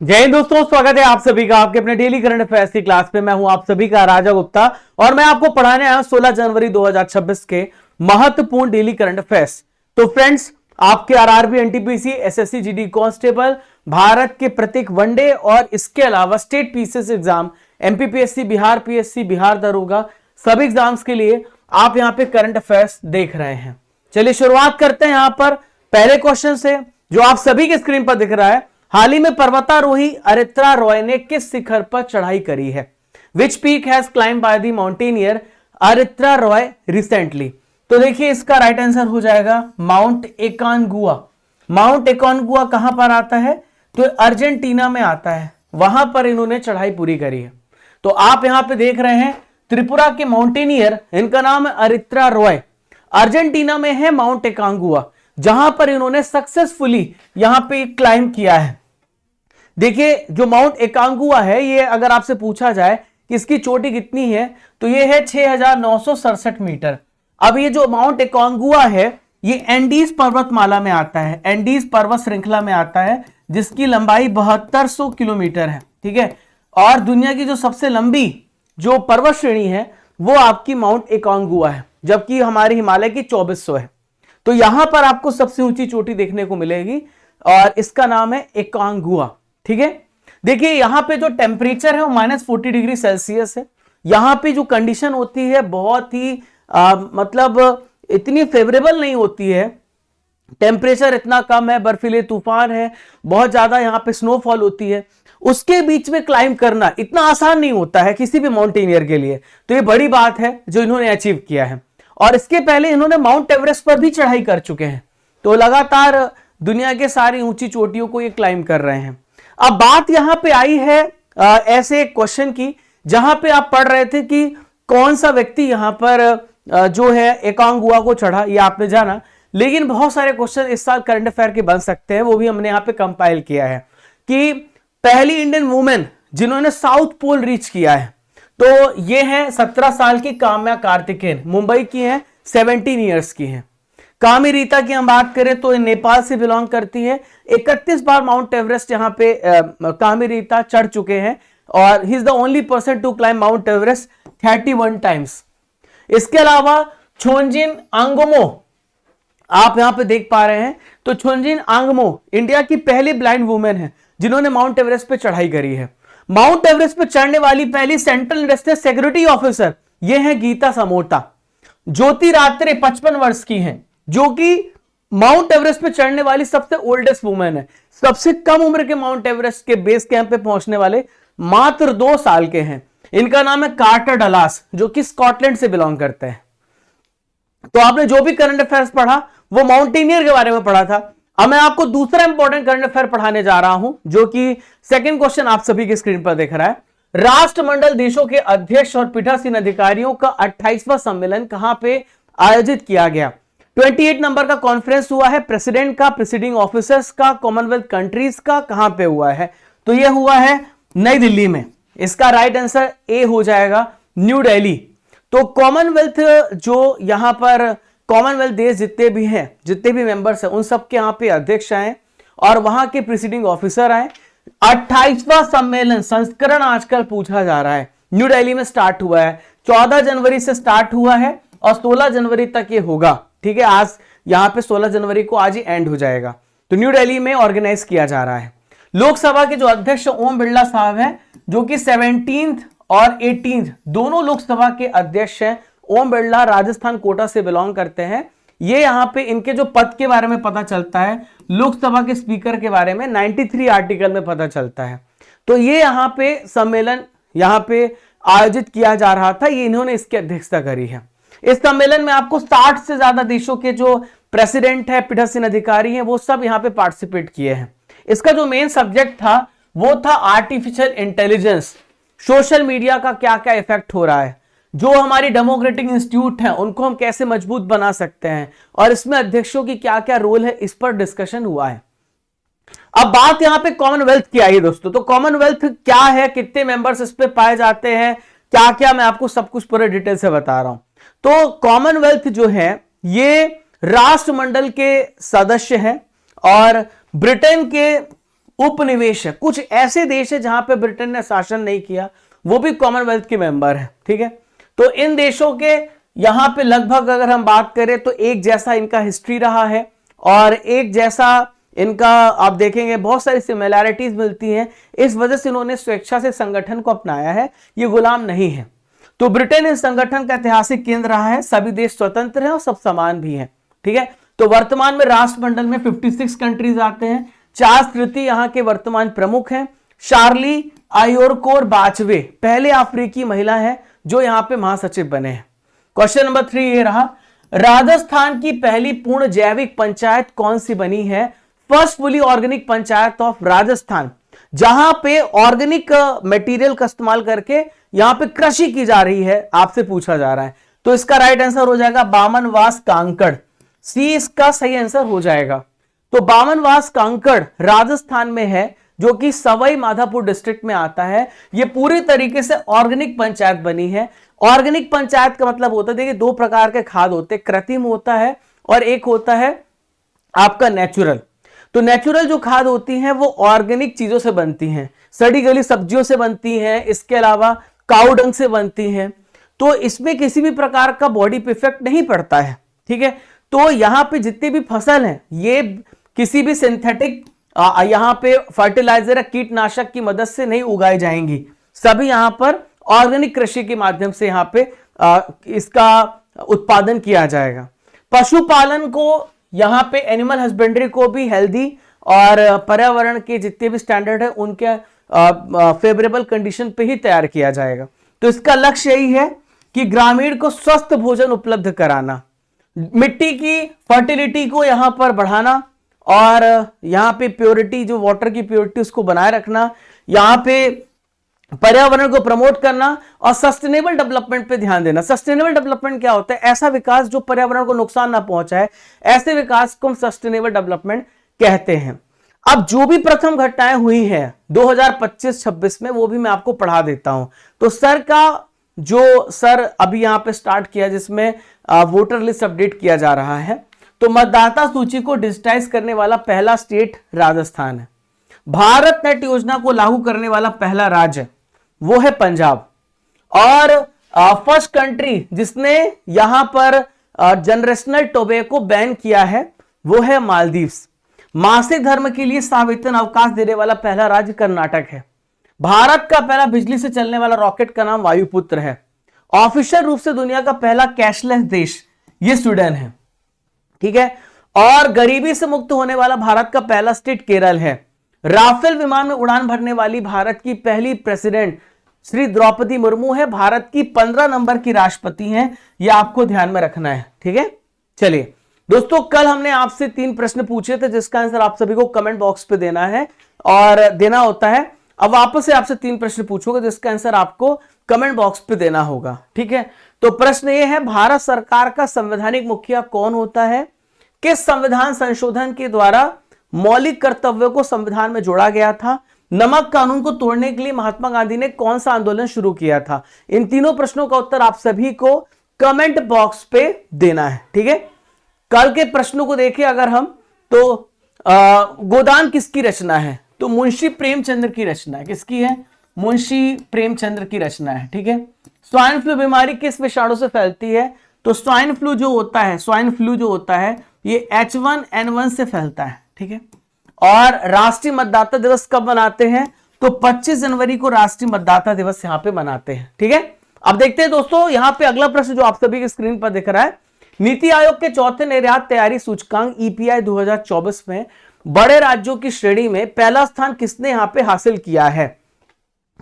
जय हिंद दोस्तों, स्वागत है आप सभी का आपके अपने डेली करंट अफेयर्स की क्लास पे। मैं हूं आप सभी का राजा गुप्ता और मैं आपको पढ़ाने आया 16 जनवरी 2026 के महत्वपूर्ण डेली करंट अफेयर्स। तो फ्रेंड्स, आपके RRB, NTPC, SSC, GD constable, Bharat के प्रत्येक वनडे और इसके अलावा state PCS exam, MPPSC, Bihar PSC, Bihar दरोगा, सभी एग्जाम्स के लिए आप यहां पे करंट अफेयर्स देख रहे हैं। चलिए शुरुआत करते हैं यहां पर पहले क्वेश्चन से, जो आप सभी के स्क्रीन पर दिख रहा है। हाल ही में पर्वतारोही अरित्रा रॉय ने किस शिखर पर चढ़ाई करी है? Which peak has climb by the mountaineer Aritra Roy recently? तो देखिए, इसका राइट आंसर हो जाएगा माउंट एकानगुआ। माउंट एकानगुआ कहां पर आता है? तो अर्जेंटीना में आता है, वहां पर इन्होंने चढ़ाई पूरी करी है। तो आप यहां पे देख रहे हैं त्रिपुरा के माउंटेनियर, इनका नाम है अरित्रा रॉय। अर्जेंटीना में है माउंट एकानगुआ, जहां पर इन्होंने सक्सेसफुली यहां पे क्लाइंब किया है। देखिए, जो माउंट एकांगुआ है, ये अगर आपसे पूछा जाए कि इसकी चोटी कितनी है, तो ये है 6,967 मीटर। अब ये जो माउंट एकांगुआ है, ये एंडीज पर्वतमाला में आता है, एंडीज पर्वत श्रृंखला में आता है, जिसकी लंबाई 7200 किलोमीटर है। ठीक है, और दुनिया की जो सबसे लंबी जो पर्वत श्रेणी है वो आपकी माउंट एकांगुआ है, जबकि हमारे हिमालय की 2400 है। तो यहां पर आपको सबसे ऊंची चोटी देखने को मिलेगी और इसका नाम है एकांगुआ। ठीक है, देखिए यहां पे जो टेम्परेचर है वो -40 डिग्री सेल्सियस है। यहां पे जो कंडीशन होती है बहुत ही मतलब इतनी फेवरेबल नहीं होती है। टेम्परेचर इतना कम है, बर्फीले तूफान है, बहुत ज्यादा यहां पे स्नोफॉल होती है। उसके बीच में क्लाइंब करना इतना आसान नहीं होता है किसी भी माउंटेनियर के लिए। तो ये बड़ी बात है जो इन्होंने अचीव किया है। और इसके पहले इन्होंने माउंट एवरेस्ट पर भी चढ़ाई कर चुके हैं। तो लगातार दुनिया के सारी ऊंची चोटियों को ये क्लाइंब कर रहे हैं। अब बात यहां पे आई है ऐसे एक क्वेश्चन की, जहां पे आप पढ़ रहे थे कि कौन सा व्यक्ति यहां पर जो है एकांगुआ को चढ़ा, ये आपने जाना। लेकिन बहुत सारे क्वेश्चन इस साल करंट अफेयर के बन सकते हैं, वो भी हमने यहां पे कंपाइल किया है कि पहली इंडियन वुमेन जिन्होंने साउथ पोल रीच किया है, तो ये है 17 साल की काम्या कार्तिकेयन, मुंबई की है, 17 ईयर्स की है। कामी रीता की हम बात करें तो नेपाल से बिलोंग करती है। 31 बार माउंट एवरेस्ट यहां पे कामी रीता चढ़ चुके हैं और he is the only person to climb Mount Everest 31 times. इसके अलावा छोंजिन आंगमो आप यहां पे देख पा रहे हैं, तो छोंजिन आंगमो इंडिया की पहली ब्लाइंड वुमेन है जिन्होंने माउंट एवरेस्ट पे चढ़ाई करी है। माउंट एवरेस्ट पे चढ़ने वाली पहली सेंट्रल इंडस्ट्रियल सिक्योरिटी ऑफिसर ये है गीता समोटा। ज्योति रात्रे 55 वर्ष की हैं, जो कि माउंट एवरेस्ट पे चढ़ने वाली सबसे ओल्डेस्ट वुमेन है। सबसे कम उम्र के माउंट एवरेस्ट के बेस कैंप पे पहुंचने वाले मात्र 2 साल के हैं। इनका नाम है कार्टर डलास, जो कि स्कॉटलैंड से बिलोंग करते हैं। तो आपने जो भी करंट अफेयर्स पढ़ा वो माउंटेनियर के बारे में पढ़ा था। अब मैं आपको दूसरा इंपॉर्टेंट करंट अफेयर पढ़ाने जा रहा हूं, जो कि सेकंड क्वेश्चन आप सभी के स्क्रीन पर देख रहा है। राष्ट्रमंडल देशों के अध्यक्ष और पीठासीन अधिकारियों का 28वां सम्मेलन कहां पे आयोजित किया गया? 28 नंबर का कॉन्फ्रेंस हुआ है प्रेसिडेंट का, प्रेसिडिंग ऑफिसर्स का, कॉमनवेल्थ कंट्रीज का, कहां पे हुआ है? तो यह हुआ है नई दिल्ली में। इसका राइट आंसर ए हो जाएगा, न्यू दिल्ली। तो कॉमनवेल्थ जो यहां पर कॉमनवेल्थ देश जितने भी हैं, जितने भी मेंबर्स हैं, उन सबके यहां पे अध्यक्ष आए और वहां के प्रेसिडिंग ऑफिसर आए। 28वां सम्मेलन संस्करण आजकल पूछा जा रहा है, न्यू दिल्ली में स्टार्ट हुआ है। 14 जनवरी से स्टार्ट हुआ है और 16 जनवरी तक ये होगा। ठीक है, आज यहां पे 16 जनवरी को आज ही एंड हो जाएगा। तो न्यू दिल्ली में ऑर्गेनाइज किया जा रहा है। लोकसभा के जो अध्यक्ष ओम बिरला साहब हैं, जो कि 17th और 18th दोनों लोकसभा के अध्यक्ष हैं। ओम बिरला राजस्थान कोटा से बिलोंग करते हैं। ये यहां पे इनके जो पद के बारे में पता चलता है, लोकसभा के स्पीकर के बारे में 93 आर्टिकल में पता चलता है। तो ये यहां पे सम्मेलन यहां पे आयोजित किया जा रहा था, ये इन्होंने इसकी अध्यक्षता करी है। इस सम्मेलन में आपको 60 से ज्यादा देशों के जो प्रेसिडेंट है, पीठासीन अधिकारी हैं, वो सब यहां पे पार्टिसिपेट किए हैं। इसका जो मेन सब्जेक्ट था वो था आर्टिफिशियल इंटेलिजेंस, सोशल मीडिया का क्या क्या इफेक्ट हो रहा है, जो हमारी डेमोक्रेटिक इंस्टीट्यूट है उनको हम कैसे मजबूत बना सकते हैं, और इसमें अध्यक्षों की क्या क्या रोल है, इस पर डिस्कशन हुआ है। अब बात यहां पे कॉमनवेल्थ की आई दोस्तों। तो कॉमनवेल्थ क्या है, कितने मेंबर्स इस पे पाए जाते हैं, क्या क्या, मैं आपको सब कुछ पूरे डिटेल से बता रहा हूं। तो कॉमनवेल्थ जो है ये राष्ट्रमंडल के सदस्य हैं और ब्रिटेन के उपनिवेश है, कुछ ऐसे देश है जहां पे ब्रिटेन ने शासन नहीं किया, वो भी कॉमनवेल्थ के मेंबर है। ठीक है, तो इन देशों के यहां पे लगभग अगर हम बात करें तो एक जैसा इनका हिस्ट्री रहा है और एक जैसा इनका आप देखेंगे बहुत सारी सिमिलैरिटीज मिलती हैं। इस वजह से इन्होंने स्वेच्छा से संगठन को अपनाया है, ये गुलाम नहीं है। तो ब्रिटेन इस संगठन का ऐतिहासिक केंद्र रहा है। सभी देश स्वतंत्र हैं और सब समान भी हैं। ठीक है, तो वर्तमान में राष्ट्रमंडल में 56 कंट्रीज आते हैं। चार्ल्स तृतीय यहां के वर्तमान प्रमुख हैं। शार्ली आयोरकोर बाचवे पहले अफ्रीकी महिला है जो यहां पे महासचिव बने हैं। क्वेश्चन नंबर 3 ये रहा, राजस्थान की पहली पूर्ण जैविक पंचायत कौन सी बनी है? First fully organic panchayat of Rajasthan, जहां पे ऑर्गेनिक मटेरियल का इस्तेमाल करके यहां पे कृषि की जा रही है, आपसे पूछा जा रहा है। तो इसका राइट आंसर हो जाएगा बामनवास कांकड़, सी इसका सही आंसर हो जाएगा। तो बामनवास कांकड़ राजस्थान में है, जो कि सवाई माधोपुर डिस्ट्रिक्ट में आता है। यह पूरी तरीके से ऑर्गेनिक पंचायत बनी है। ऑर्गेनिक पंचायत का मतलब होता है, देखिए 2 प्रकार के खाद होते हैं, कृत्रिम होता है और एक होता है आपका नेचुरल। तो नेचुरल जो खाद होती हैं वो ऑर्गेनिक चीजों से बनती हैं, सड़ी गली सब्जियों से बनती हैं, इसके अलावा काऊ डंग से बनती हैं। तो इसमें किसी भी प्रकार का बॉडी पे इफेक्ट नहीं पड़ता है। ठीक है, तो यहां पे जितनी भी फसल है ये किसी भी सिंथेटिक यहां पे फर्टिलाइजर या कीटनाशक की मदद से नहीं उगाई जाएंगी, सभी यहां पर ऑर्गेनिक कृषि के माध्यम से यहां पे इसका उत्पादन किया जाएगा। पशुपालन को यहां पे एनिमल हस्बेंड्री को भी हेल्दी और पर्यावरण के जितने भी स्टैंडर्ड है उनके फेवरेबल कंडीशन पे ही तैयार किया जाएगा। तो इसका लक्ष्य यही है कि ग्रामीण को स्वस्थ भोजन उपलब्ध कराना, मिट्टी की फर्टिलिटी को यहां पर बढ़ाना और यहां पे प्योरिटी, जो वाटर की प्योरिटी उसको बनाए रखना, यहां पे पर्यावरण को प्रमोट करना और सस्टेनेबल डेवलपमेंट पे ध्यान देना। सस्टेनेबल डेवलपमेंट क्या होता है? ऐसा विकास जो पर्यावरण को नुकसान ना पहुंचाए, ऐसे विकास को हम सस्टेनेबल डेवलपमेंट कहते हैं। अब जो भी प्रथम घटनाएं हुई हैं 2025-26 में, वो भी मैं आपको पढ़ा देता हूं। तो सर अभी यहां पे स्टार्ट किया, जिसमें वोटर लिस्ट अपडेट किया जा रहा है। तो मतदाता सूची को डिजिटाइज करने वाला पहला स्टेट राजस्थान है। भारत नेट योजना को लागू करने वाला पहला राज्य वो है पंजाब। और फर्स्ट कंट्री जिसने यहां पर जनरेशनल टोबैको बैन किया है वो है मालदीव्स। मासिक धर्म के लिए सावेतन अवकाश देने वाला पहला राज्य कर्नाटक है। भारत का पहला बिजली से चलने वाला रॉकेट का नाम वायुपुत्र है। ऑफिशियल रूप से दुनिया का पहला कैशलेस देश ये स्वीडन है। ठीक है, और गरीबी से मुक्त होने वाला भारत का पहला स्टेट केरल है। राफेल विमान में उड़ान भरने वाली भारत की पहली प्रेसिडेंट श्री द्रौपदी मुर्मू है। भारत की 15 नंबर की राष्ट्रपति हैं, यह आपको ध्यान में रखना है। ठीक है, चलिए दोस्तों, कल हमने आपसे 3 प्रश्न पूछे थे जिसका आंसर आप सभी को कमेंट बॉक्स पे देना है और देना होता है। अब वापस से आपसे 3 प्रश्न पूछूंगा जिसका आंसर आपको कमेंट बॉक्स पे देना होगा। ठीक है, तो प्रश्न ये है, भारत सरकार का संवैधानिक मुखिया कौन होता है? किस संविधान संशोधन के द्वारा मौलिक कर्तव्यों को संविधान में जोड़ा गया था? नमक कानून को तोड़ने के लिए महात्मा गांधी ने कौन सा आंदोलन शुरू किया था? इन तीनों प्रश्नों का उत्तर आप सभी को कमेंट बॉक्स पे देना है। ठीक है, कल के प्रश्नों को देखें अगर हम, तो गोदान किसकी रचना है? तो मुंशी प्रेमचंद्र की रचना है। किसकी है? मुंशी प्रेमचंद्र की रचना है। ठीक है, स्वाइन फ्लू बीमारी किस विषाणु से फैलती है? तो स्वाइन फ्लू जो होता है ये H1N1 से फैलता है। ठीक है, और राष्ट्रीय मतदाता दिवस कब मनाते हैं? तो 25 जनवरी को राष्ट्रीय मतदाता दिवस यहां पे मनाते हैं। ठीक है, अब देखते हैं दोस्तों, यहां पे अगला प्रश्न जो आप सभी की स्क्रीन पर दिख रहा है, नीति आयोग के चौथे निर्यात तैयारी सूचकांक EPI 2024 में बड़े राज्यों की श्रेणी में पहला स्थान किसने यहां पे हासिल किया है?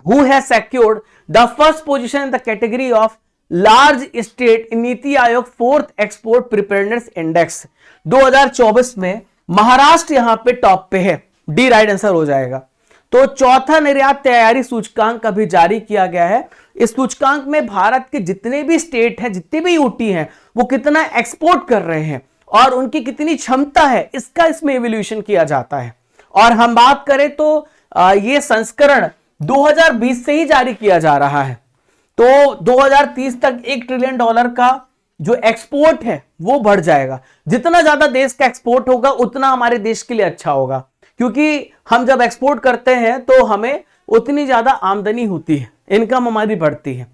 Who has secured the first position in the category of large state in NITI Aayog 4th export preparedness index 2024 में? महाराष्ट्र यहां पे टॉप पे है, डी राइट आंसर हो जाएगा। तो चौथा निर्यात तैयारी सूचकांक अभी जारी किया गया है। इस सूचकांक में भारत के जितने भी स्टेट हैं, जितने भी यूटी हैं, वो कितना एक्सपोर्ट कर रहे हैं और उनकी कितनी क्षमता है, इसका इसमें इवैल्यूएशन किया जाता है। और हम बात करें तो ये संस्करण 2020 से ही जारी किया जा रहा है। तो 2030 तक $1 ट्रिलियन का जो एक्सपोर्ट है वो बढ़ जाएगा। जितना ज्यादा देश का एक्सपोर्ट होगा उतना हमारे देश के लिए अच्छा होगा, क्योंकि हम जब एक्सपोर्ट करते हैं तो हमें उतनी ज्यादा आमदनी होती है, इनकम हमारी बढ़ती है।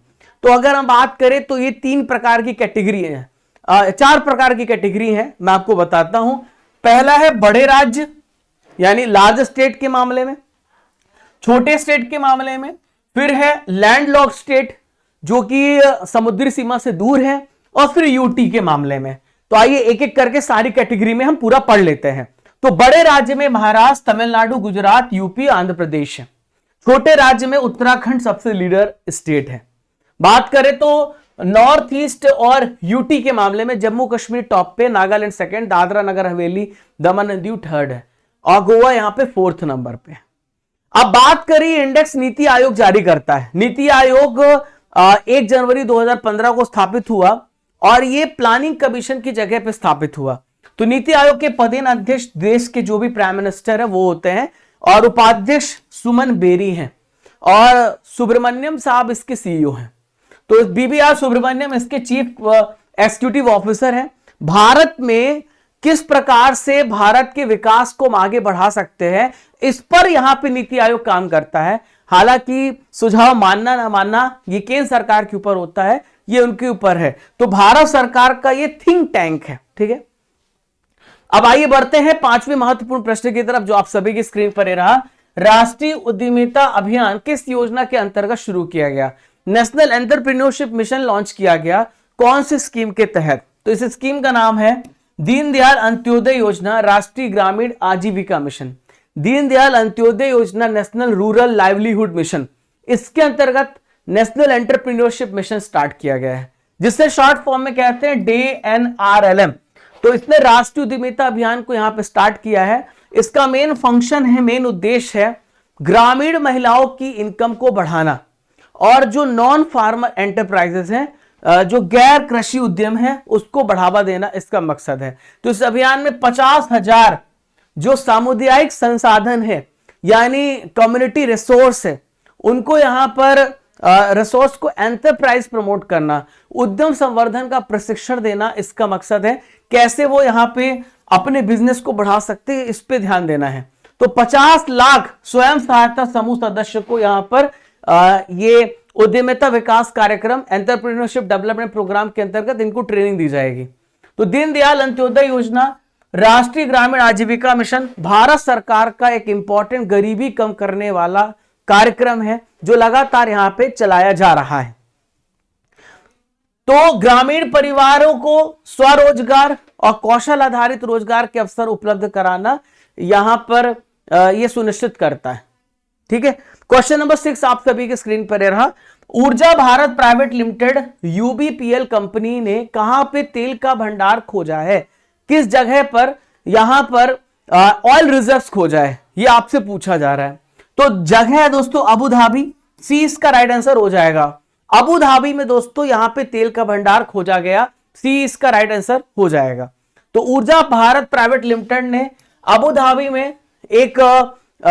तो अगर हम बात करें तो ये 3 प्रकार की कैटेगरी है, 4 प्रकार की कैटेगरी है, मैं आपको बताता हूं। पहला है बड़े राज्य यानी लार्ज स्टेट के मामले में, छोटे स्टेट के मामले में, फिर है लैंडलॉक्ड स्टेट जो कि समुद्री सीमा से दूर है, और फिर यूटी के मामले में। तो आइए एक एक करके सारी कैटेगरी में हम पूरा पढ़ लेते हैं। तो बड़े राज्य में महाराष्ट्र, तमिलनाडु, गुजरात, यूपी, आंध्र प्रदेश है। छोटे राज्य में उत्तराखंड सबसे लीडर स्टेट है। बात करें तो नॉर्थ ईस्ट और यूटी के मामले में जम्मू कश्मीर टॉप पे, Nagaland second, Dadra Nagar Haveli, Daman and Diu third है, और गोवा यहां पे 4th नंबर पे। अब बात करिए इंडेक्स नीति आयोग जारी करता है। नीति आयोग 1 जनवरी 2015 को स्थापित हुआ और ये प्लानिंग कमीशन की जगह पे स्थापित हुआ। तो नीति आयोग के पदेन अध्यक्ष देश के जो भी प्राइम मिनिस्टर है वो होते हैं, और उपाध्यक्ष सुमन बेरी हैं, और सुब्रमण्यम साहब इसके सीईओ हैं। तो बीबीआर सुब्रमण्यम इसके चीफ एग्जीक्यूटिव ऑफिसर हैं। भारत में किस प्रकार से भारत के विकास को हम आगे बढ़ा सकते हैं, इस पर यहां पे नीति आयोग काम करता है। हालांकि सुझाव मानना ना मानना ये केंद्र सरकार के ऊपर होता है, ये उनके ऊपर है। तो भारत सरकार का ये थिंक टैंक है, ठीक है। अब आइए बढ़ते हैं 5वें महत्वपूर्ण प्रश्न की तरफ, जो आप सभी की स्क्रीन पर ही रहा। राष्ट्रीय उद्यमिता अभियान किस योजना के अंतर्गत शुरू किया गया? नेशनल एंटरप्रेन्योरशिप मिशन लॉन्च किया गया। कौन सी स्कीम के तहत? तो इस स्कीम का नाम है दीनदयाल अंत्योदय योजना, राष्ट्रीय ग्रामीण आजीविका मिशन। दीनदयाल अंत्योदय योजना नेशनल रूरल लाइवलीहुड मिशन, इसके अंतर्गत नेशनल एंटरप्रेन्योरशिप मिशन स्टार्ट किया गया है, जिससे शॉर्ट फॉर्म में कहते हैं DNRLM। तो इसने राष्ट्रीय उद्यमिता अभियान को यहां पे स्टार्ट किया है। इसका मेन फंक्शन है, मेन उद्देश्य है ग्रामीण महिलाओं की इनकम को बढ़ाना, और जो नॉन फार्मर एंटरप्राइजेस हैं, जो गैर कृषि उद्यम है, उसको बढ़ावा देना इसका मकसद है। तो इस अभियान में 50,000 जो सामुदायिक संसाधन है यानी कम्युनिटी रिसोर्स है, उनको यहां पर रिसोर्स को एंटरप्राइज प्रमोट करना, उद्यम संवर्धन का प्रशिक्षण देना इसका मकसद है। कैसे वो यहां पे अपने बिजनेस को बढ़ा सकते हैं, इस पे ध्यान देना है। तो 50 लाख स्वयं सहायता समूह सदस्य को यहां पर ये उद्यमिता विकास कार्यक्रम, एंटरप्रेन्योरशिप डेवलपमेंट प्रोग्राम के अंतर्गत इनको ट्रेनिंग दी जाएगी। तो दीनदयाल अंत्योदय योजना, राष्ट्रीय ग्रामीण आजीविका मिशन भारत सरकार का एक इंपॉर्टेंट गरीबी कम करने वाला कार्यक्रम है, जो लगातार यहां पे चलाया जा रहा है। तो ग्रामीण परिवारों को स्वरोजगार और कौशल आधारित रोजगार के अवसर उपलब्ध कराना यहां पर यह सुनिश्चित करता है, ठीक है। क्वेश्चन नंबर 6 आप सभी के स्क्रीन पर रहा। ऊर्जा Bharat private limited UBPL company ने कहां पे तेल का भंडार खोजा है? किस जगह पर यहां पर ऑयल रिजर्व्स खोजा है, ये आपसे पूछा जा रहा है। तो जगह है दोस्तों अबू धाबी, सी इसका राइट आंसर हो जाएगा। अबू धाबी में दोस्तों यहां पे तेल का भंडार खोजा गया, सी इसका राइट आंसर हो जाएगा। तो ऊर्जा भारत प्राइवेट लिमिटेड ने अबू धाबी में एक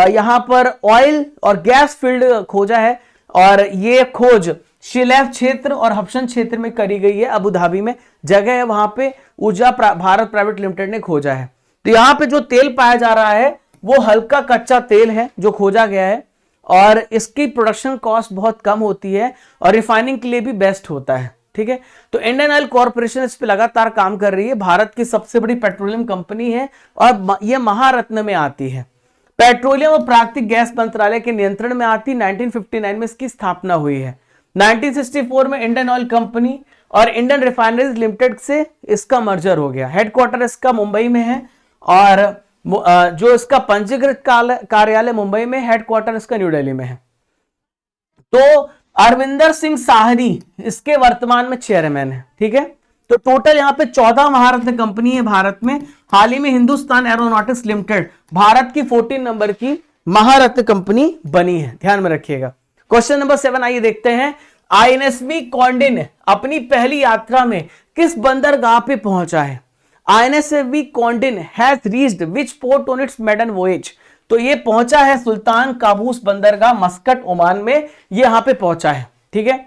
यहां पर ऑयल और गैस फील्ड खोजा है, और ये खोज शिलैफ क्षेत्र और हबशन क्षेत्र में करी गई है। अबू धाबी में जगह है, वहां पे ऊर्जा भारत प्राइवेट लिमिटेड ने खोजा है। तो यहां पे जो तेल पाया जा रहा है वो हल्का कच्चा तेल है जो खोजा गया है, और इसकी प्रोडक्शन कॉस्ट बहुत कम होती है और रिफाइनिंग के लिए भी बेस्ट होता है, ठीक है। तो इंडियन ऑयल कॉर्पोरेशन इस पे लगातार काम कर रही है। भारत की सबसे बड़ी पेट्रोलियम कंपनी है और यह महारत्न में आती है। पेट्रोलियम और प्राकृतिक गैस मंत्रालय के नियंत्रण में आती। 1959 में इसकी स्थापना हुई है। 1964 में इंडियन ऑयल कंपनी और इंडियन रिफाइनरीज लिमिटेड से इसका मर्जर हो गया। हेडक्वार्टर इसका मुंबई में है, और जो इसका पंजीकृत कार्यालय मुंबई में, हेडक्वार्टर इसका न्यू दिल्ली में है। तो अरविंदर सिंह साहनी इसके वर्तमान में चेयरमैन है, ठीक है। तो टोटल यहां पे 14 महारत्न कंपनी है भारत में। हाल ही में हिंदुस्तान एरोनॉटिक्स लिमिटेड भारत की 14 नंबर की महारत्न कंपनी बनी है, ध्यान में रखिएगा। क्वेश्चन नंबर 7 आइए देखते हैं। INSV कॉन्डिन अपनी पहली यात्रा में किस बंदरगाह पे पहुंचा है? INSV Kaundinya has reached which port on its maiden voyage? तो ये पहुंचा है सुल्तान काबूस बंदरगाह, मस्कट, ओमान में ये यहां पे पहुंचा है, ठीक है।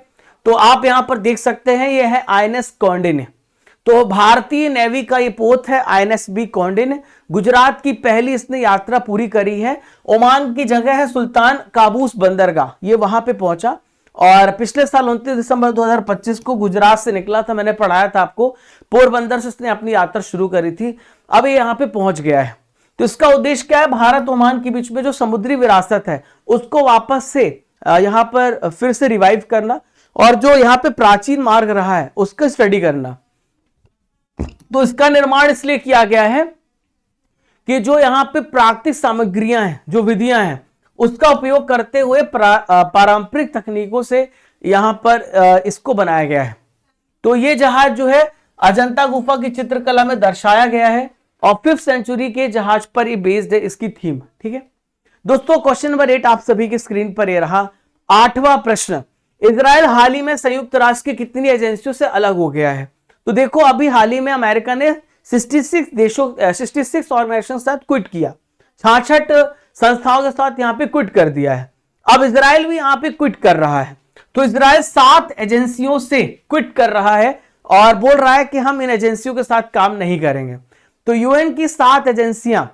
तो आप यहां पर देख सकते हैं ये है INS कॉन्डिन। तो भारतीय नेवी का ये पोत है INSB कौंडिन्य। गुजरात की पहली इसने यात्रा पूरी करी है। ओमान की जगह है सुल्तान काबूस बंदरगाह, ये वहां पे पहुंचा और पिछले साल 29 दिसंबर 2025 को गुजरात से निकला था। मैंने पढ़ाया था आपको, पोरबंदर से इसने अपनी यात्रा शुरू करी थी। अब ये यहाँ पे पहुंच गया है। तो इसका उद्देश्य क्या है? भारत ओमान के बीच में जो समुद्री विरासत है उसको वापस से यहाँ पर फिर से रिवाइव करना और जो यहाँ पे प्राचीन मार्ग रहा है उसका स्टडी करना। तो इसका निर्माण इसलिए किया गया है कि जो यहाँ पे प्राकृतिक सामग्रियां हैं, जो विधियां हैं, उसका उपयोग करते हुए पारंपरिक तकनीकों से यहाँ पर इसको बनाया गया है। तो ये जहाज जो है अजंता गुफा की चित्रकला में दर्शाया गया है और 5th सेंचुरी के जहाज पर ये बेस्ड है इसकी थीम। ठीक है दोस्तों, क्वेश्चन नंबर 8 आप सभी की स्क्रीन पर ये रहा। 8वां प्रश्न, इजराइल हाल ही में संयुक्त राष्ट्र की कितनी एजेंसियों से अलग हो गया है? तो देखो, अभी हाल ही में अमेरिका ने 66 ऑर्गेनाइजेशन के साथ क्विट किया, 66 संस्थाओं के साथ यहां पे क्विट कर दिया है। अब इजराइल भी यहां पे क्विट कर रहा है। तो इजराइल 7 एजेंसियों से क्विट कर रहा है और बोल रहा है कि हम इन एजेंसियों के साथ काम नहीं करेंगे। तो यूएन की 7 एजेंसियां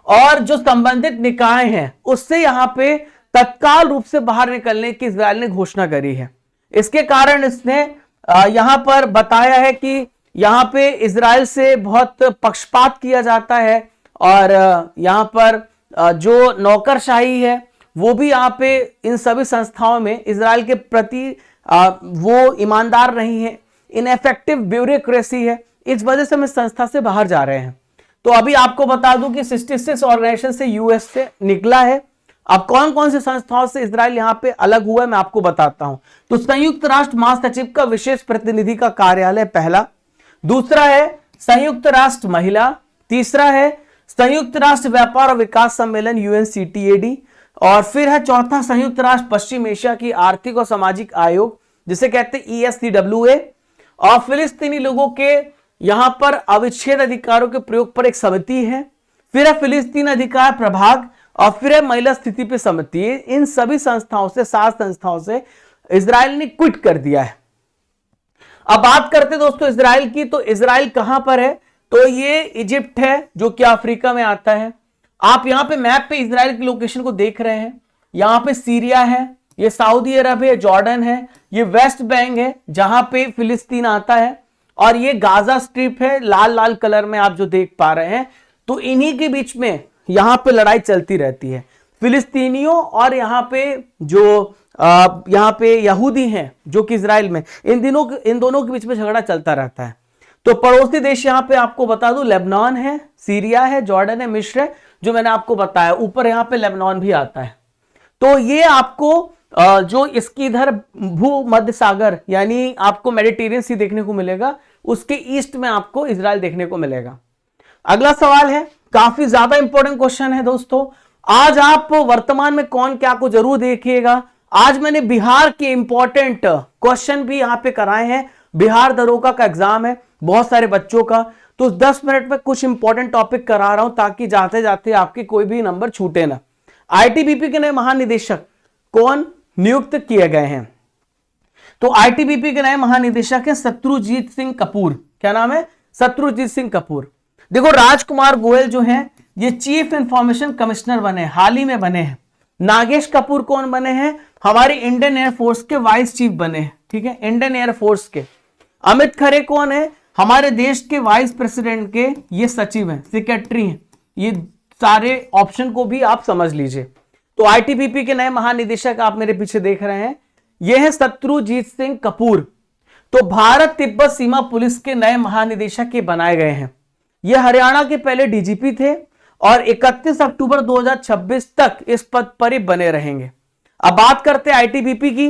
और जो संबंधित निकाय हैं उससे यहां पे तत्काल रूप से बाहर निकलने की इजराइल ने घोषणा करी है। इसके कारण इसने यहां पर बताया है कि यहां पे इजराइल से बहुत पक्षपात किया जाता है और यहां पर जो नौकरशाही है वो भी यहां पे इन सभी संस्थाओं में इजराइल के प्रति वो ईमानदार नहीं है, इनएफेक्टिव ब्यूरोक्रेसी है। इस वजह से हम इस संस्था से बाहर जा रहे हैं। तो अभी आपको बता दूं कि 66 ऑर्गेनाइजेशन से यूएस से निकला है। अब कौन कौन सी संस्थाओं से इजराइल यहां पे अलग हुआ है मैं आपको बताता हूं। तो संयुक्त राष्ट्र महासचिव का विशेष प्रतिनिधि का कार्यालय पहला, दूसरा है संयुक्त राष्ट्र महिला, तीसरा है संयुक्त राष्ट्र व्यापार और विकास सम्मेलन UNCTAD, और फिर है चौथा संयुक्त राष्ट्र पश्चिम एशिया की आर्थिक और सामाजिक आयोग जिसे कहते हैं ESCWA, और फिलिस्तीनी लोगों के यहां पर अविच्छेद अधिकारों के प्रयोग पर एक समिति है, फिर है फिलिस्तीन अधिकार प्रभाग, और फिर है महिला स्थिति पर समिति। इन सभी संस्थाओं से 7 संस्थाओं से इजराइल ने क्विट कर दिया है। अब बात करते दोस्तों इजराइल की। तो इजराइल कहां पर है? तो ये इजिप्ट है जो कि अफ्रीका में आता है। आप यहां पे मैप पे इजराइल की लोकेशन को देख रहे हैं। यहां पे सीरिया है, ये सऊदी अरब है, जॉर्डन है, ये वेस्ट बैंक है जहां पे फिलिस्तीन आता है, और ये गाजा स्ट्रिप है लाल लाल कलर में आप जो देख पा रहे हैं। तो इन्हीं के बीच में यहां पे लड़ाई चलती रहती है, फिलिस्तीनियों और यहां पे जो यहां पे यहूदी हैं जो कि इजराइल में, इन दोनों के बीच में झगड़ा चलता रहता है। तो पड़ोसी देश यहां पे आपको बता दूं लेबनान है, सीरिया है, जॉर्डन है, मिस्र है, जो मैंने आपको बताया। ऊपर यहां पे लेबनान भी आता है। तो ये आपको जो इसकी इधर भूमध्य सागर यानी आपको मेडिटेरियन सी देखने को मिलेगा, उसके ईस्ट में आपको इजराइल देखने को मिलेगा। अगला सवाल है, काफी ज्यादा इंपॉर्टेंट क्वेश्चन है दोस्तों। आज आप वर्तमान में कौन क्या को जरूर देखिएगा। आज मैंने बिहार के इंपॉर्टेंट क्वेश्चन भी यहां पे कराए हैं। बिहार दरोगा का एग्जाम है बहुत सारे बच्चों का, तो 10 मिनट में कुछ इंपॉर्टेंट टॉपिक करा रहा हूं ताकि जाते जाते आपके कोई भी नंबर छूटे ना। आईटीबीपी के नए महानिदेशक कौन नियुक्त किए गए हैं? तो आईटीबीपी के नए महानिदेशक हैं शत्रुजीत सिंह कपूर। क्या नाम है? शत्रुजीत सिंह कपूर। देखो, राजकुमार गोयल जो हैं ये चीफ इंफॉर्मेशन कमिश्नर बने, हाल ही में बने हैं। नागेश कपूर कौन बने हैं? हमारी इंडियन एयरफोर्स के वाइस चीफ बने हैं। ठीक है, इंडियन एयरफोर्स के। अमित खरे कौन है? हमारे देश के वाइस प्रेसिडेंट के ये सचिव हैं, सेक्रेटरी हैं। ये सारे ऑप्शन को भी आप समझ लीजिए। तो आईटीबीपी के नए महानिदेशक आप मेरे पीछे देख रहे हैं, ये है शत्रुजीत सिंह कपूर। तो भारत तिब्बत सीमा पुलिस के नए महानिदेशक ये बनाए गए हैं। ये हरियाणा के पहले डीजीपी थे और 31 अक्टूबर 2026 तक इस पद पर ही बने रहेंगे। अब बात करते हैं आईटीबीपी की।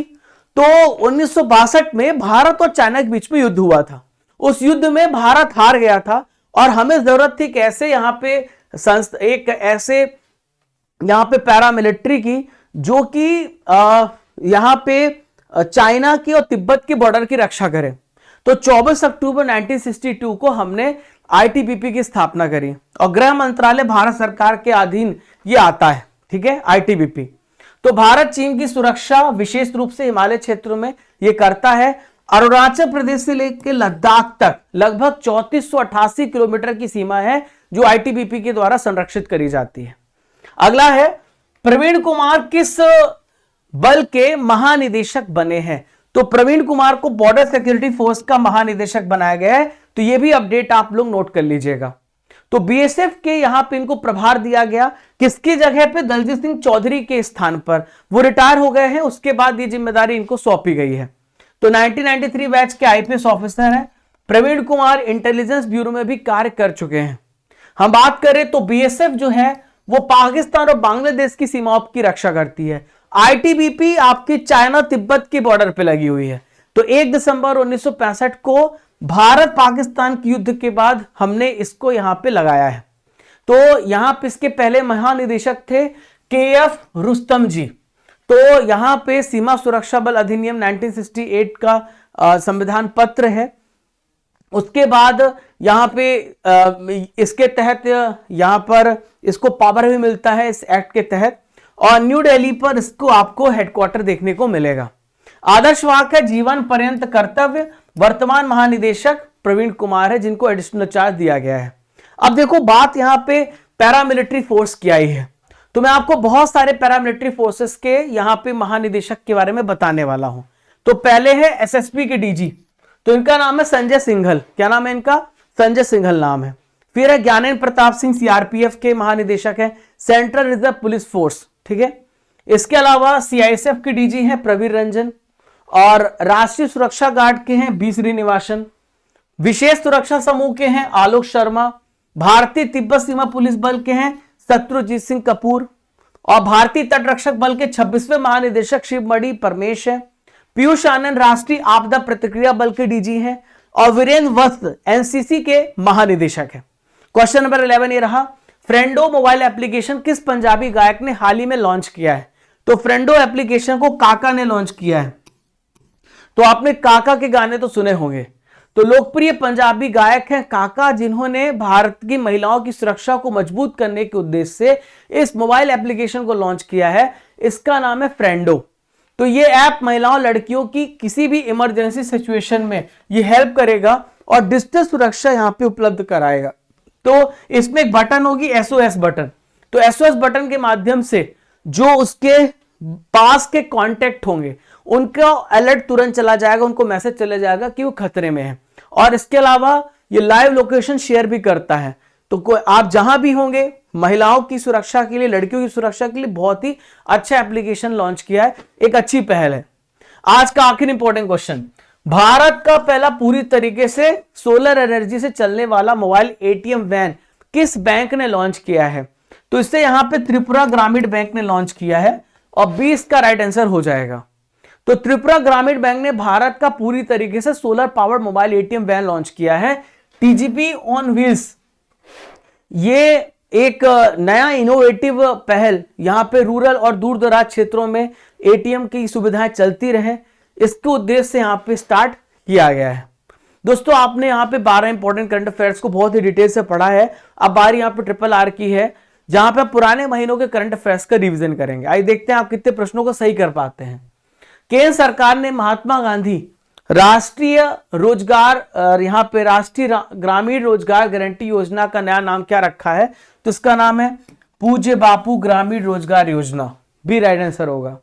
तो 1962 में भारत और चाइना के बीच में युद्ध हुआ था। उस युद्ध में भारत हार गया था और हमें जरूरत थी कैसे यहां पे एक ऐसे यहां पे पैरामिलिट्री की जो कि यहां पे चाइना की और तिब्बत की बॉर्डर की रक्षा करे। तो 24 अक्टूबर 1962 को हमने आईटीबीपी की स्थापना करी और गृह मंत्रालय भारत सरकार के अधीन ये आता है। ठीक है, आईटीबीपी। तो भारत चीन की सुरक्षा विशेष रूप से हिमालय क्षेत्रों में ये करता है अरुणाचल प्रदेश से लेकर लद्दाख तक लगभग 3488 किलोमीटर की सीमा है जो आईटीबीपी के द्वारा संरक्षित करी जाती है। अगला है, प्रवीण कुमार किस बल के महानिदेशक बने हैं? तो प्रवीण कुमार को बॉर्डर सिक्योरिटी फोर्स का महानिदेशक बनाया गया है। तो यह भी अपडेट आप लोग नोट कर लीजिएगा। तो बीएसएफ के यहां पे इनको प्रभार दिया गया, किसकी जगह पे? दलजीत सिंह चौधरी के स्थान पर। वो रिटायर हो गए हैं, उसके बाद ये जिम्मेदारी इनको सौंपी गई है। तो 1993 बैच के आईपीएस ऑफिसर हैं प्रवीण कुमार। इंटेलिजेंस ब्यूरो में भी कार्य कर चुके हैं। हम बात करें तो बीएसएफ जो है वो पाकिस्तान और बांग्लादेश की सीमाओं की रक्षा करती है। आईटीबीपी आपकी चाइना तिब्बत की बॉर्डर पे लगी हुई है। तो 1 दिसंबर 1965 को भारत पाकिस्तान के युद्ध के बाद हमने इसको यहां पे लगाया है। तो यहां पे इसके पहले महानिदेशक थे केएफ रुस्तम जी। तो यहां पे सीमा सुरक्षा बल अधिनियम 1968 का संविधान पत्र है। उसके बाद यहां पे इसके तहत यहां पर इसको पावर भी मिलता है इस एक्ट के तहत, और न्यू दिल्ली पर इसको आपको हेडक्वार्टर देखने को मिलेगा। आदर्श वाक्य है जीवन पर्यंत कर्तव्य। वर्तमान महानिदेशक प्रवीण कुमार है जिनको एडिशनल चार्ज दिया गया है। अब देखो बात यहां पे पैरामिलिट्री फोर्स की आई है, तो मैं आपको बहुत सारे पैरामिलिट्री फोर्सेस के यहां पे महानिदेशक के बारे में बताने वाला हूं। तो पहले है एसएसपी के डीजी, तो इनका नाम है संजय सिंघल। क्या नाम है इनका? संजय सिंघल नाम है। फिर है ज्ञानेन्द्र प्रताप सिंह, सीआरपीएफ के महानिदेशक है, सेंट्रल रिजर्व पुलिस फोर्स, ठीक है। इसके अलावा सीआईएसएफ के डीजी हैं प्रवीर रंजन, और राष्ट्रीय सुरक्षा गार्ड के हैं बी श्रीनिवासन, विशेष सुरक्षा समूह के हैं आलोक शर्मा, भारतीय तिब्बत सीमा पुलिस बल के हैं शत्रुजीत सिंह कपूर, और भारतीय तटरक्षक बल के 26वें महानिदेशक शिवमणि परमेश है। पीयूष आनंद राष्ट्रीय आपदा प्रतिक्रिया बल के डीजी हैं, और वीरेंद्र वस्त एनसीसी के महानिदेशक है। क्वेश्चन नंबर 11 ये रहा, फ्रेंडो मोबाइल एप्लीकेशन किस पंजाबी गायक ने हाल ही में लॉन्च किया है? तो फ्रेंडो एप्लीकेशन को काका ने लॉन्च किया है। तो आपने काका के गाने तो सुने होंगे। तो लोकप्रिय पंजाबी गायक हैं काका, जिन्होंने भारत की महिलाओं की सुरक्षा को मजबूत करने के उद्देश्य से इस मोबाइल एप्लीकेशन को लॉन्च किया है। इसका नाम है फ्रेंडो। तो ये ऐप महिलाओं लड़कियों की किसी भी इमरजेंसी सिचुएशन में ये हेल्प करेगा और डिजिटल सुरक्षा यहां पे उपलब्ध कराएगा। तो इसमें एक बटन होगी एसओएस बटन। तो एसओएस बटन के माध्यम से जो उसके पास के कांटेक्ट होंगे उनका अलर्ट तुरंत चला जाएगा, उनको मैसेज चला जाएगा कि वो खतरे में है। और इसके अलावा ये लाइव लोकेशन शेयर भी करता है। तो आप जहां भी होंगे, महिलाओं की सुरक्षा के लिए, लड़कियों की सुरक्षा के लिए बहुत ही अच्छा एप्लीकेशन लॉन्च किया है, एक अच्छी पहल है। आज का आखिरी इंपॉर्टेंट क्वेश्चन, भारत का पहला पूरी तरीके से सोलर एनर्जी से चलने वाला मोबाइल एटीएम वैन किस बैंक ने लॉन्च किया है? तो इससे यहां पे त्रिपुरा ग्रामीण बैंक ने लॉन्च किया है, और 20 का राइट आंसर हो जाएगा। तो त्रिपुरा ग्रामीण बैंक ने भारत का पूरी तरीके से solar powered mobile ATM van launch किया है, टीजीपी ऑन व्हील्स। ये एक नया इनोवेटिव पहल, यहां पे रूरल और दूर दराज क्षेत्रों में एटीएम की सुविधाएं चलती रहे, इसके उद्देश्य से यहां पे स्टार्ट किया गया है। दोस्तों आपने यहां पे 12 इंपॉर्टेंट करंट अफेयर्स को बहुत ही डिटेल से पढ़ा है। अब बारी यहां पे ट्रिपल आर की है, जहां पे पुराने महीनों के करंट अफेयर्स का रिवीजन करेंगे। आइए देखते हैं आप कितने प्रश्नों को सही कर पाते हैं। केंद्र सरकार ने महात्मा गांधी राष्ट्रीय रोजगार, यहां पे राष्ट्रीय ग्रामीण रोजगार गारंटी योजना का नया नाम क्या रखा है? तो इसका नाम है पूज्य बापू ग्रामीण रोजगार योजना, भी राइट आंसर होगा।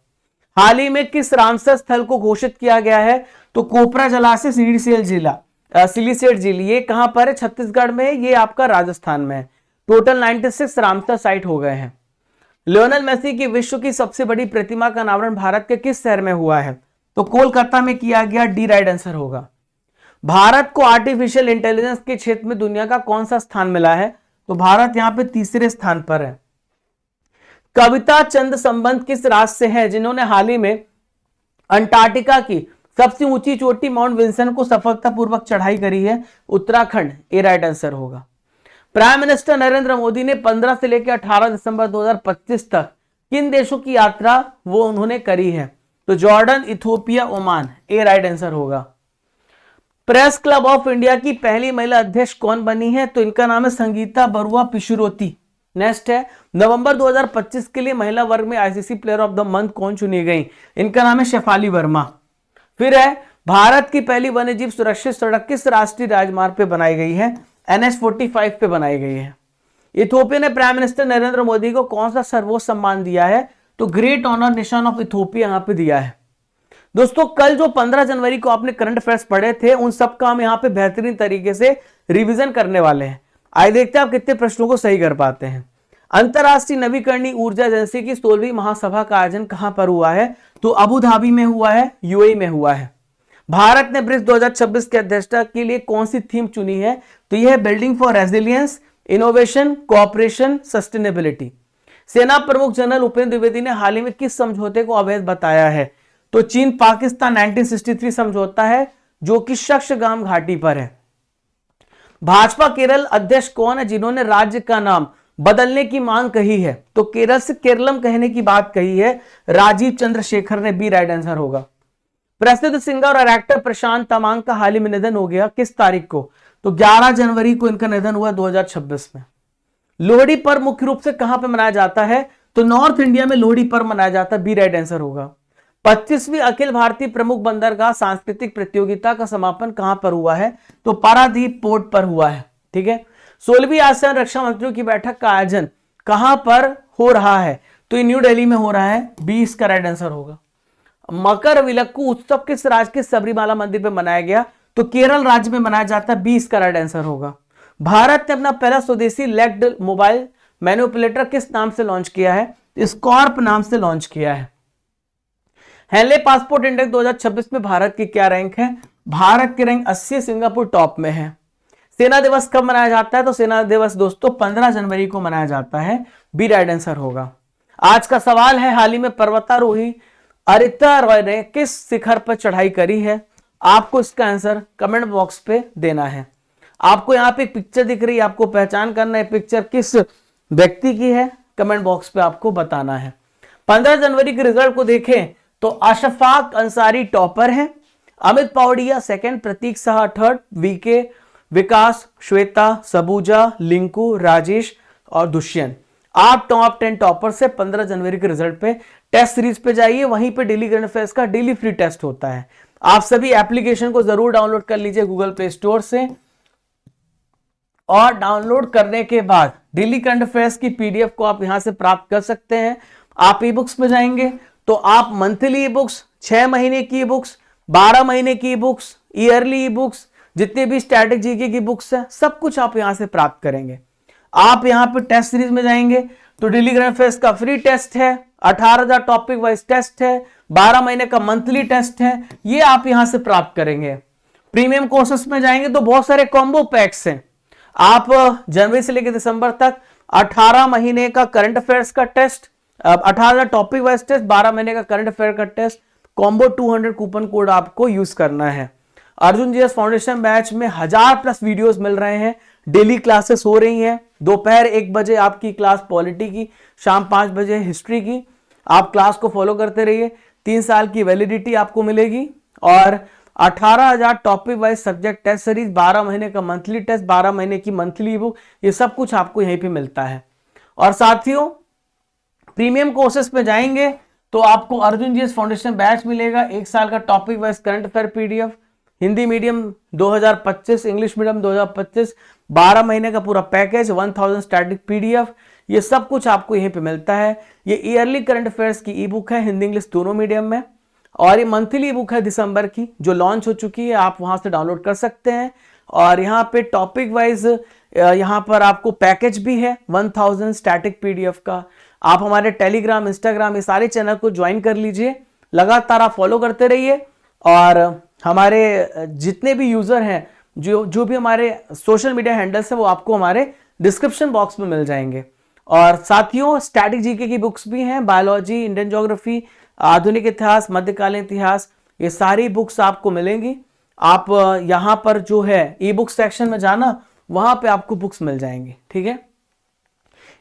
हाल ही में किस रामसर स्थल को घोषित किया गया है? तो कोपरा जलाशय सिलीसेट झील, ये कहां पर है? छत्तीसगढ़ में, ये आपका राजस्थान में है। टोटल 96 रामसर साइट हो गए हैं। लियोनेल मेसी की विश्व की सबसे बड़ी प्रतिमा का अनावरण भारत के किस शहर में हुआ है? तो कोलकाता में किया गया, डी राइट आंसर होगा। भारत को आर्टिफिशियल इंटेलिजेंस के क्षेत्र में दुनिया का कौन सा स्थान मिला है? तो भारत यहां पे तीसरे स्थान पर है। कविता चंद संबंध किस राज्य से है, जिन्होंने हाल ही में अंटार्कटिका की सबसे ऊंची चोटी माउंट विंसन को सफलतापूर्वक चढ़ाई करी है? उत्तराखंड, ए राइट आंसर होगा। प्राइम मिनिस्टर नरेंद्र मोदी ने 15 से लेकर 18 दिसंबर 2025 तक किन देशों की यात्रा वो उन्होंने करी है? तो जॉर्डन, इथियोपिया, ओमान, ए राइट आंसर होगा। प्रेस क्लब ऑफ इंडिया की पहली महिला अध्यक्ष कौन बनी है? तो इनका नाम है संगीता बरुआ पिशुरोती। नेक्स्ट है, नवंबर 2025 के लिए महिला वर्ग में ICC player of the month कौन चुनी गई? इनका नाम है शेफाली वर्मा। फिर है, भारत की पहली वन्यजीव सुरक्षित सड़क किस राष्ट्रीय राजमार्ग पे बनाई गई है? NH-45 पे बनाई गई है। इथोपिया ने प्राइम मिनिस्टर नरेंद्र मोदी को कौन सा सर्वोच्च सम्मान दिया है? तो ग्रेट ऑनर निशान ऑफ इथोपिया यहां पे दिया है। दोस्तों कल जो 15 जनवरी को आपने करंट अफेयर्स पढ़े थे उन सब का हम यहां पे बेहतरीन तरीके से रिवीजन करने वाले हैं। आइए देखते हैं आप कितने प्रश्नों को सही कर पाते हैं। अंतरराष्ट्रीय नवीकरणीय ऊर्जा एजेंसी की 16वीं महासभा का आयोजन कहां पर हुआ है? तो अबू धाबी में हुआ है, यूएई में हुआ है। भारत ने ब्रिक्स 2026 की अध्यक्षता के लिए कौन सी थीम चुनी है? तो यह है building for resilience, innovation, cooperation, sustainability. सेना प्रमुख जनरल उपेंद्र द्विवेदी ने हाल ही में किस समझौते को अवैध बताया है? तो चीन पाकिस्तान 1963 समझौता है जो कि शक्सगाम घाटी पर है। भाजपा केरल अध्यक्ष कौन है जिन्होंने राज्य का नाम बदलने की मांग कही है? तो केरल से केरलम कहने की बात कही है राजीव चंद्रशेखर ने, बी राइट आंसर होगा। प्रसिद्ध सिंगर और एक्टर प्रशांत तमांग का हाल ही में निधन हो गया, किस तारीख को? तो 11 जनवरी को इनका निधन हुआ 2026 में। लोहड़ी पर्व मुख्य रूप से कहां पे मनाया जाता है? तो नॉर्थ इंडिया में लोहड़ी पर्व मनाया जाता है, बी राइट आंसर होगा। 25वीं अखिल भारतीय प्रमुख बंदरगाह सांस्कृतिक प्रतियोगिता का समापन कहां पर हुआ है? तो पारादीप पोर्ट पर हुआ है। ठीक है। 16वीं आसियान रक्षा मंत्रियों की बैठक का आयोजन कहां पर हो रहा है? तो ये न्यू दिल्ली में हो रहा है, 20 का राइट आंसर होगा। मकर विलक्कू उत्सव किस राज्य के सबरीमाला मंदिर में मनाया गया? तो केरल राज्य में मनाया जाता है, 20 का राइट आंसर होगा। भारत ने अपना पहला स्वदेशी लेग्ड मोबाइल मैनिपुलेटर किस नाम से लॉन्च किया है? स्कॉर्प नाम से लॉन्च किया है। हेनले पासपोर्ट इंडेक्स 2026 में भारत की क्या रैंक है? भारत की रैंक 80, सिंगापुर टॉप में है। सेना दिवस कब मनाया जाता है? तो सेना दिवस दोस्तों 15 जनवरी को मनाया जाता है, बी राइट आंसर होगा। आज का सवाल है, हाल ही में पर्वतारोही अरिता रॉय ने किस शिखर पर चढ़ाई करी है? आपको इसका आंसर कमेंट बॉक्स पे देना है। आपको यहाँ पे एक पिक्चर दिख रही है, आपको पहचान करना है पिक्चर किस व्यक्ति की है, कमेंट बॉक्स पे आपको बताना है। 15 जनवरी के रिजल्ट को देखें तो अशफाक अंसारी टॉपर है, अमित पौड़िया सेकंड, प्रतीक साहा थर्ड, वीके, विकास, श्वेता, सबूजा, लिंकू, राजेश और दुष्यंत। आप टॉप 10 टॉपर से 15 जनवरी के रिजल्ट पे टेस्ट सीरीज पे जाइए, वहीं पे डेली करंट अफेयर्स का डेली फ्री टेस्ट होता है। आप सभी एप्लीकेशन को जरूर डाउनलोड कर लीजिए गूगल प्ले स्टोर से, और डाउनलोड करने के बाद डेली करंट अफेयर्स की पीडीएफ को आप यहां से प्राप्त कर सकते हैं। आप ई बुक्स में जाएंगे तो आप मंथली ई बुक्स, 6 महीने की ई बुक्स, 12 महीने की e books, yearly e books, जितने भी स्टैटिक जीके की बुक्स है सब कुछ आप यहां से प्राप्त करेंगे। आप यहां पे टेस्ट सीरीज में जाएंगे तो डेली करंट अफेयर्स का फ्री टेस्ट है, 18,000 टॉपिक वाइज टेस्ट है, 12 महीने का मंथली टेस्ट है, ये आप यहां से प्राप्त करेंगे। प्रीमियम कोर्सेस में जाएंगे तो बहुत सारे कॉम्बो पैक्स हैं। आप जनवरी से लेकर दिसंबर तक 18 महीने का करंट अफेयर्स का टेस्ट, 18,000 टॉपिक वाइज टेस्ट, 12 महीने का करंट अफेयर का टेस्ट, कॉम्बो 200 कूपन कोड आपको यूज करना है। अर्जुन जीएस फाउंडेशन बैच में 1000+ वीडियोस मिल रहे हैं, डेली क्लासेस हो रही हैं। दोपहर 1 बजे आपकी क्लास पॉलिटी की, शाम 5 बजे हिस्ट्री की। आप क्लास को फॉलो करते रहिए, 3 साल की वैलिडिटी आपको मिलेगी और 18,000 topic wise subject test series, 12 महीने का मंथली टेस्ट, 12 महीने की मंथली बुक, ये सब कुछ आपको यहीं पे मिलता है। और साथियों प्रीमियम कोर्सेस में जाएंगे तो आपको अर्जुन जीएस फाउंडेशन बैच मिलेगा, 1 साल का topic wise current affair PDF, Hindi medium 2025, English medium 2025, 12 महीने का पूरा पैकेज, 1000 स्टैटिक पीडीएफ, ये सब कुछ आपको यहीं पे मिलता है। ये ईयरली करंट अफेयर्स की ई बुक है, हिंदी इंग्लिश दोनों मीडियम में, और ये मंथली बुक है दिसंबर की जो लॉन्च हो चुकी है, आप वहां से डाउनलोड कर सकते हैं। और यहाँ पे टॉपिक वाइज यहाँ पर आपको पैकेज भी है 1000 स्टैटिक पीडीएफ का। आप हमारे टेलीग्राम, इंस्टाग्राम, ये सारे चैनल को ज्वाइन कर लीजिए, लगातार आप फॉलो करते रहिए। और हमारे जितने भी यूजर हैं, जो भी हमारे सोशल मीडिया हैंडल्स है, वो आपको हमारे डिस्क्रिप्शन बॉक्स में मिल जाएंगे। और साथियों स्टैटिक जीके की बुक्स भी हैं, बायोलॉजी, इंडियन ज्योग्राफी, आधुनिक इतिहास, मध्यकालीन इतिहास, ये सारी बुक्स आपको मिलेंगी। आप यहाँ पर जो है ई बुक सेक्शन में जाना, वहां पे आपको बुक्स मिल जाएंगी। ठीक है,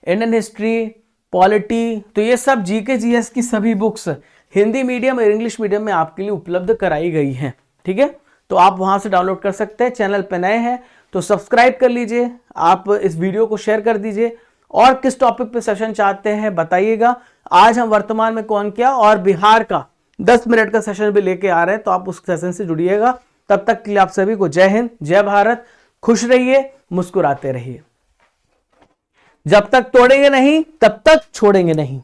इंडियन हिस्ट्री, पॉलिटी, तो ये सब जीके जीएस की सभी बुक्स हिंदी मीडियम और इंग्लिश मीडियम में आपके लिए उपलब्ध कराई गई हैं। ठीक है, तो आप वहां से डाउनलोड कर सकते हैं। चैनल पे नए हैं तो सब्सक्राइब कर लीजिए, आप इस वीडियो को शेयर कर दीजिए, और किस टॉपिक पे सेशन चाहते हैं बताइएगा। आज हम वर्तमान में कौन क्या और बिहार का 10 मिनट का सेशन भी लेके आ रहे हैं, तो आप उस सेशन से जुड़िएगा। तब तक के लिए आप सभी को जय हिंद, जय भारत, खुश रहिए, मुस्कुराते रहिए। जब तक तोड़ेंगे नहीं तब तक छोड़ेंगे नहीं।